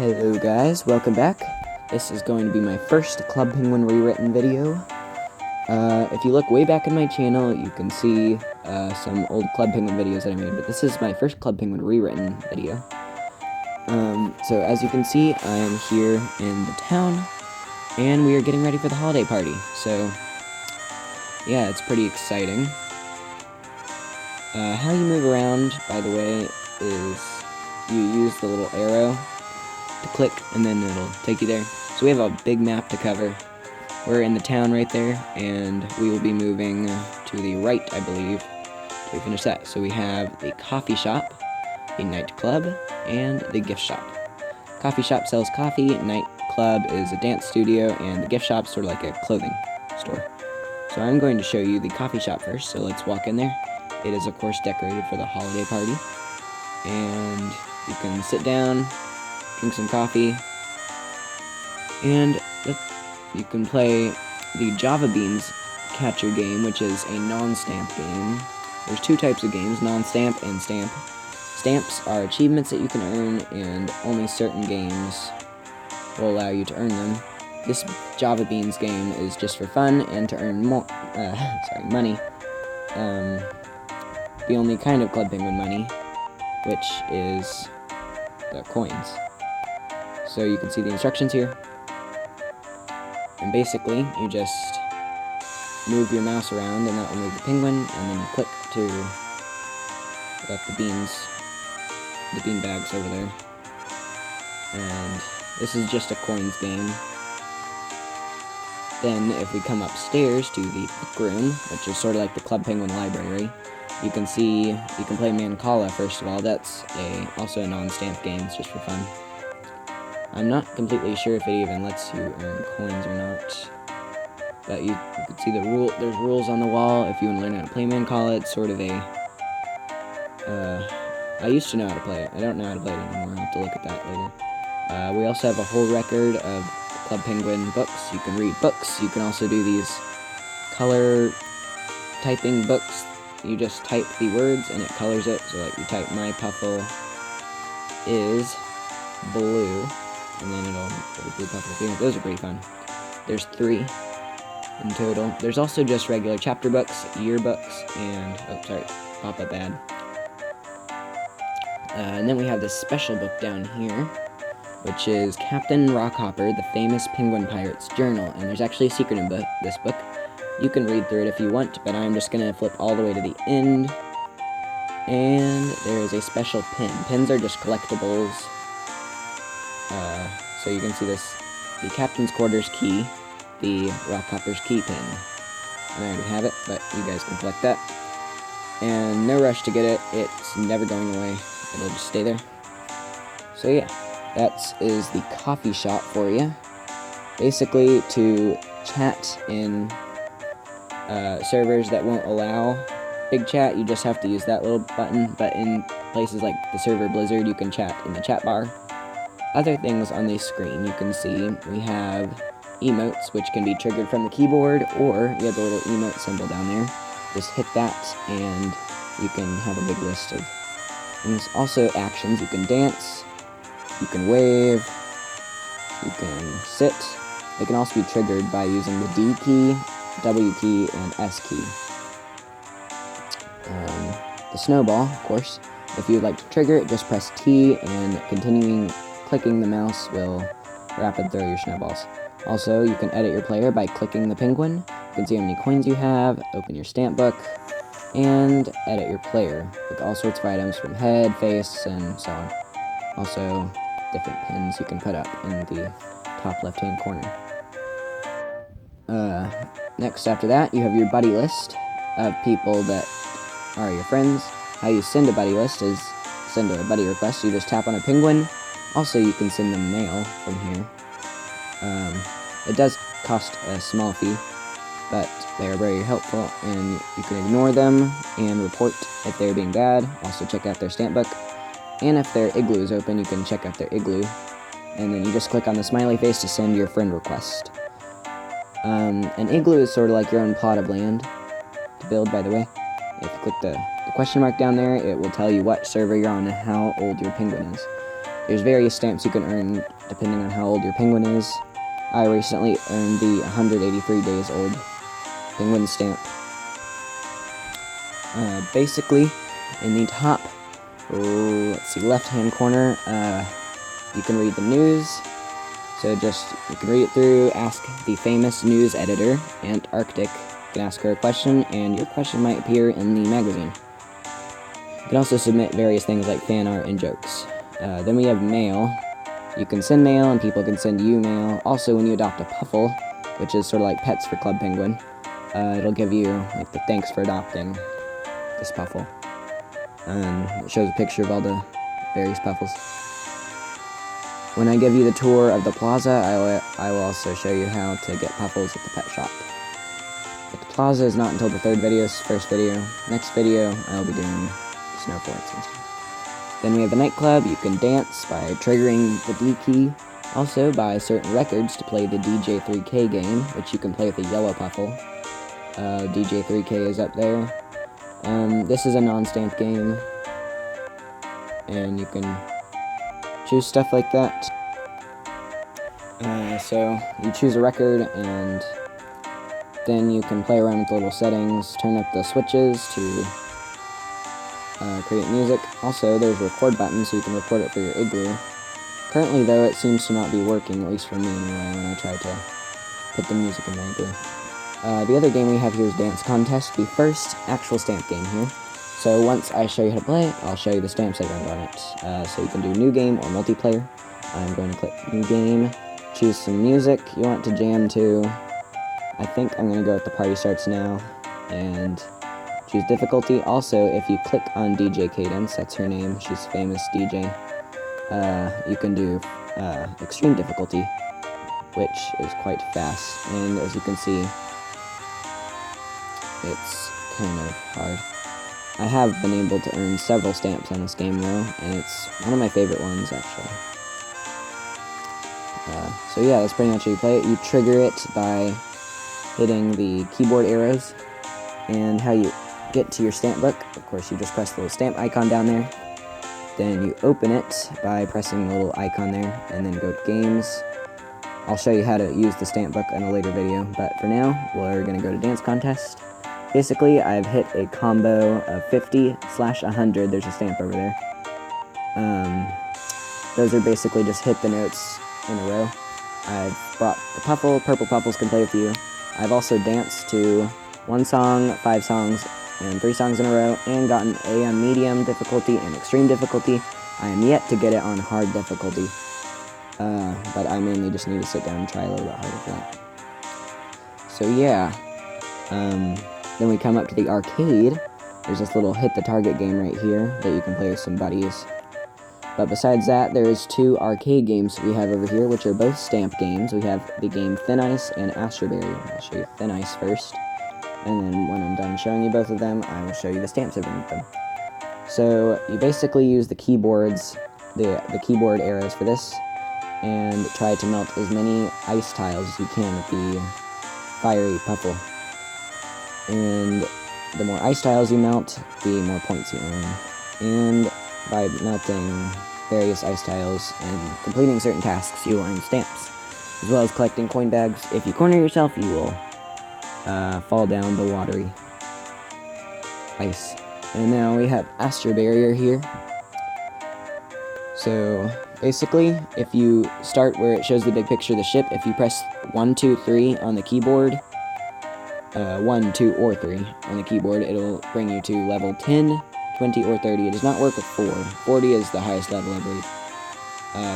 Hello guys, welcome back. This is going to be my first Club Penguin Rewritten video. If you look way back in my channel, you can see some old Club Penguin videos that I made, but this is my first Club Penguin Rewritten video. So as you can see, I am here in the town, and we are getting ready for the holiday party. So, yeah, it's pretty exciting. How you move around, by the way, is you use the little arrow to click, and then it'll take you there. So we have a big map to cover. We're in the town right there, and we will be moving to the right, I believe, till we finish that. So we have the coffee shop, the nightclub, and the gift shop. Coffee shop sells coffee, nightclub is a dance studio, and the gift shop is sort of like a clothing store. So I'm going to show you the coffee shop first, so let's walk in there. It is, of course, decorated for the holiday party, and you can sit down, drink some coffee, and you can play the Java Beans Catcher game, which is a non-stamp game. There's two types of games, non-stamp and stamp. Stamps are achievements that you can earn, and only certain games will allow you to earn them. This Java Beans game is just for fun and to earn money. The only kind of Club Penguin money, which is the coins. So you can see the instructions here. And basically, you just move your mouse around and that will move the penguin, and then you click to let the bean bags over there. And this is just a coins game. Then if we come upstairs to the book room, which is sort of like the Club Penguin library, you can see you can play Mancala first of all. That's also a non-stamp game, it's just for fun. I'm not completely sure if it even lets you earn coins or not, but you can see there's rules on the wall if you want to learn how to play Mancala. It's sort of a, I used to know how to play it. I don't know how to play it anymore. I'll have to look at that later. We also have a whole record of Club Penguin books. You can read books. You can also do these color typing books. You just type the words and it colors it. So like you type "My Puffle is blue," and then it'll blue puffle. Those are pretty fun. There's 3 in total. There's also just regular chapter books, yearbooks, and pop-up ad. And then we have this special book down here, which is Captain Rockhopper, the Famous Penguin Pirate's Journal. And there's actually a secret in this book. You can read through it if you want, but I'm just going to flip all the way to the end. And there is a special pin. Pins are just collectibles. So you can see this, the Captain's Quarters key, the Rockhopper's key pin. And I already have it, but you guys can collect that. And no rush to get it, it's never going away, it'll just stay there. So yeah, that is the coffee shop for you. Basically, to chat in servers that won't allow big chat, you just have to use that little button, but in places like the server Blizzard, you can chat in the chat bar. Other things on this screen, you can see we have emotes, which can be triggered from the keyboard, or you have the little emote symbol down there. Just hit that, and you can have a big list of things. Also, actions, you can dance, you can wave, you can sit. They can also be triggered by using the D key, W key, and S key. The snowball, of course, if you would like to trigger it, just press T, and clicking the mouse will rapid throw your snowballs. Also, you can edit your player by clicking the penguin. You can see how many coins you have, open your stamp book, and edit your player with all sorts of items from head, face, and so on. Also, different pins you can put up in the top left-hand corner. Next, after that, you have your buddy list of people that are your friends. How you send a buddy list is send a buddy request. You just tap on a penguin. Also, you can send them mail from here. It does cost a small fee, but they are very helpful, and you can ignore them and report if they're being bad. Also, check out their stamp book. And if their Igloo is open, you can check out their Igloo. And then you just click on the smiley face to send your friend request. An Igloo is sort of like your own plot of land to build, by the way. If you click the question mark down there, it will tell you what server you're on and how old your penguin is. There's various stamps you can earn depending on how old your penguin is. I recently earned the 183 days old penguin stamp. Basically, in the top, let's see, left-hand corner, you can read the news. So you can read it through, ask the famous news editor, Antarctic. You can ask her a question, and your question might appear in the magazine. You can also submit various things like fan art and jokes. Then we have mail. You can send mail, and people can send you mail. Also, when you adopt a puffle, which is sort of like pets for Club Penguin, it'll give you like the thanks for adopting this puffle. And it shows a picture of all the various puffles. When I give you the tour of the plaza, I will also show you how to get puffles at the pet shop. But the plaza is not until the third first video. Next video, I'll be doing snow forts and stuff. Then we have the nightclub. You can dance by triggering the D key. Also, buy certain records to play the DJ3K game, which you can play with a yellow puffle. DJ3K is up there. This is a non-stamp game, and you can choose stuff like that. So you choose a record, and then you can play around with the little settings, turn up the switches to create music. Also, there's a record button, so you can record it for your Igloo. Currently, though, it seems to not be working, at least for me anyway, when I try to put the music in my Igloo. The other game we have here is Dance Contest, the first actual stamp game here. So once I show you how to play, I'll show you the stamps I earned on it. So you can do new game or multiplayer. I'm going to click new game, choose some music you want to jam to. I think I'm going to go with the party starts now, and choose difficulty. Also, if you click on DJ Cadence, that's her name, she's a famous DJ, you can do extreme difficulty, which is quite fast, and as you can see, it's kind of hard. I have been able to earn several stamps on this game though, and it's one of my favorite ones actually. So yeah, that's pretty much how you play it. You trigger it by hitting the keyboard arrows, and how you get to your stamp book, of course you just press the little stamp icon down there. Then you open it by pressing the little icon there, and then go to games. I'll show you how to use the stamp book in a later video, but for now, we're going to go to Dance Contest. Basically, I've hit a combo of 50/100, there's a stamp over there. Those are basically just hit the notes in a row. I've brought the puffle, purple puffles can play with you. I've also danced to 1 song, 5 songs, and 3 songs in a row, and gotten A on medium difficulty and extreme difficulty. I am yet to get it on hard difficulty, but I mainly just need to sit down and try a little bit harder for that. So yeah, then we come up to the arcade. There's this little hit the target game right here that you can play with some buddies. But besides that, there's 2 arcade games we have over here, which are both stamp games. We have the game Thin Ice and Astro Barrier. I'll show you Thin Ice first, and then when I'm done showing you both of them, I will show you the stamps underneath them. So you basically use the keyboards, the keyboard arrows for this, and try to melt as many ice tiles as you can with the fiery puffle. And the more ice tiles you melt, the more points you earn. And by melting various ice tiles and completing certain tasks, you will earn stamps, as well as collecting coin bags. If you corner yourself, you will fall down the watery ice. And now we have Astro Barrier here. So basically, if you start where it shows the big picture of the ship, if you press 1, 2, 3 on the keyboard, 1, 2, or 3 on the keyboard, it'll bring you to level 10, 20, or 30. It does not work with 4. 40 is the highest level, I believe.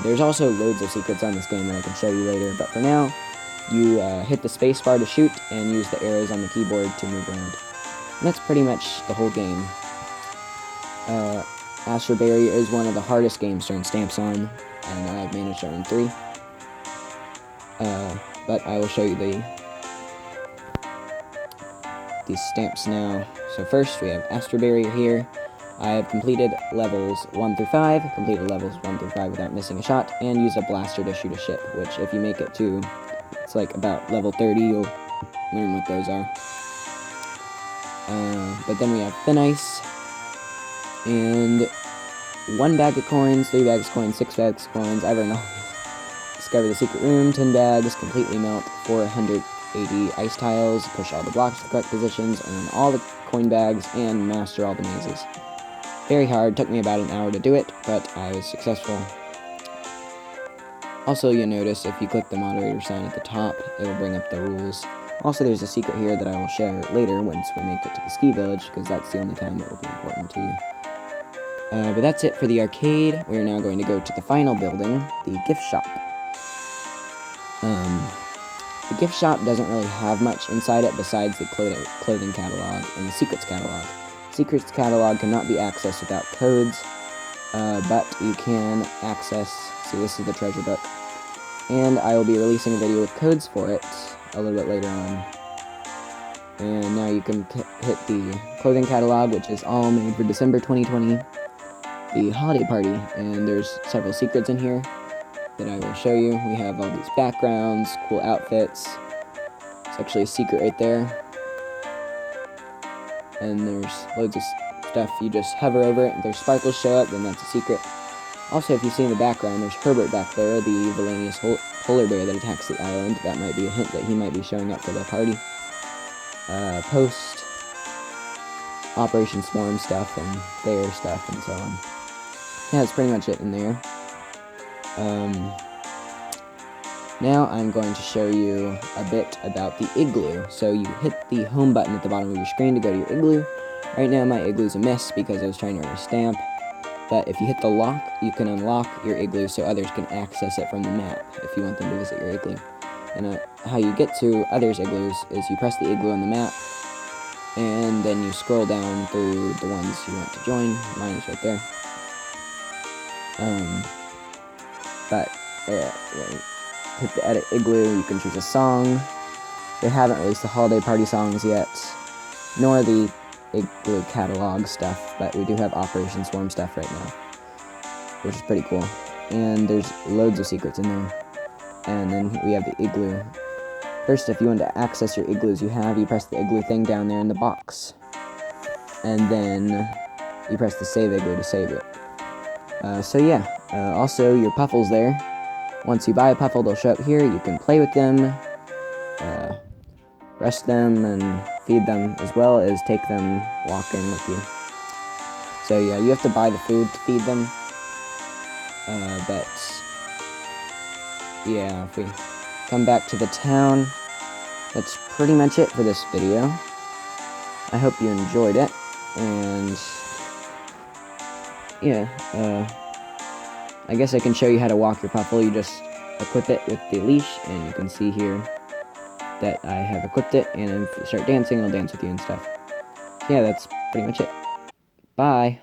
There's also loads of secrets on this game that I can show you later, but for now, you hit the space bar to shoot and use the arrows on the keyboard to move around. And that's pretty much the whole game. Astro Barrier is one of the hardest games to earn stamps on, and I've managed to earn 3. But I will show you these stamps now. So first we have Astro Barrier here. I have completed levels 1 through 5, completed levels 1 through 5 without missing a shot, and used a blaster to shoot a ship, which if you make it to, it's like about level 30, you'll learn what those are. But then we have Thin Ice, and 1 bag of coins, 3 bags of coins, 6 bags of coins. I've earned all. Discover the secret room, 10 bags, completely melt 480 ice tiles, push all the blocks to the correct positions, earn all the coin bags, and master all the mazes. Very hard, took me about an hour to do it, but I was successful. Also, you'll notice if you click the moderator sign at the top, it will bring up the rules. Also, there's a secret here that I will share later once we make it to the ski village, because that's the only time it will be important to you. But that's it for the arcade. We're now going to go to the final building, the gift shop. The gift shop doesn't really have much inside it besides the clothing catalog and the secrets catalog. Secrets catalog cannot be accessed without codes, but you can access, see, this is the treasure book, and I will be releasing a video with codes for it a little bit later on. And now you can hit the clothing catalog, which is all made for December 2020, the holiday party, and there's several secrets in here that I will show you. We have all these backgrounds, cool outfits. It's actually a secret right there. And there's loads of stuff. You just hover over it, and there's sparkles show up, then that's a secret. Also, if you see in the background, there's Herbert back there, the villainous polar bear that attacks the island. That might be a hint that he might be showing up for the party. Post, Operation Swarm stuff, and bear stuff, and so on. Yeah, that's pretty much it in there. Now I'm going to show you a bit about the Igloo. So you hit the home button at the bottom of your screen to go to your Igloo. Right now my Igloo's a miss because I was trying to earn a stamp. But if you hit the lock, you can unlock your Igloo so others can access it from the map if you want them to visit your Igloo. And how you get to others' Igloos is you press the Igloo on the map, and then you scroll down through the ones you want to join. Mine is right there. Hit the edit Igloo, you can choose a song. They haven't released the holiday party songs yet, nor the Igloo catalog stuff, but we do have Operation Swarm stuff right now, which is pretty cool. And there's loads of secrets in there. And then we have the Igloo. First, if you want to access your Igloos you press the Igloo thing down there in the box. And then you press the save Igloo to save it. Also your Puffles there. Once you buy a Puffle, they'll show up here. You can play with them, rest them, and feed them, as well as take them walking with you. So yeah, you have to buy the food to feed them. But yeah, if we come back to the town, that's pretty much it for this video. I hope you enjoyed it, and yeah, I guess I can show you how to walk your Puffle. You just equip it with the leash, and you can see here that I have equipped it, and if you start dancing, it'll dance with you and stuff. So yeah, that's pretty much it. Bye!